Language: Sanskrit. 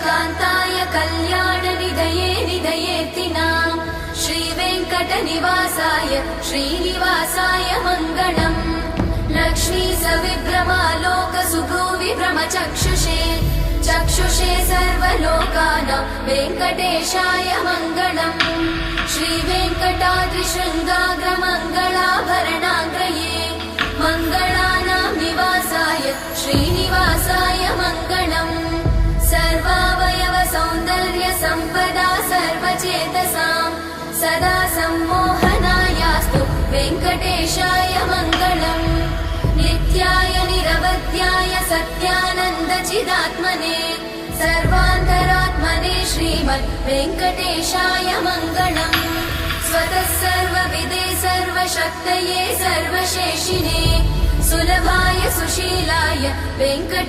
कान्ताय कल्याणनिधये निधयेऽर्थिनाम् श्रीवेङ्कटनिवासाय श्रीनिवासाय मङ्गलम् लक्ष्मी सविभ्रमालोकसुभ्रूविभ्रमचक्षुषे चक्षुषे सर्वलोकानां वेङ्कटेशाय मङ्गलम् श्रीवेङ्कटाद्रिशृङ्गाग्रमङ्गलाभरणाग्रये मङ्गलानां निवासाय श्रीनिवासाय मङ्गलम् सर्वावयव सौन्दर्य सम्पदा सर्वचेतसां सदा सम्मोहनायास्तु वेङ्कटेशाय मङ्गलम् नित्याय निरवध्याय सत्यानन्दचिदात्मने सर्वान्तरात्मने श्रीमद् वेङ्कटेशाय मङ्गलम् स्वतः सर्वविदे सर्वशक्तये सर्वशेषिणे सुलभाय सुशीलाय वेङ्कट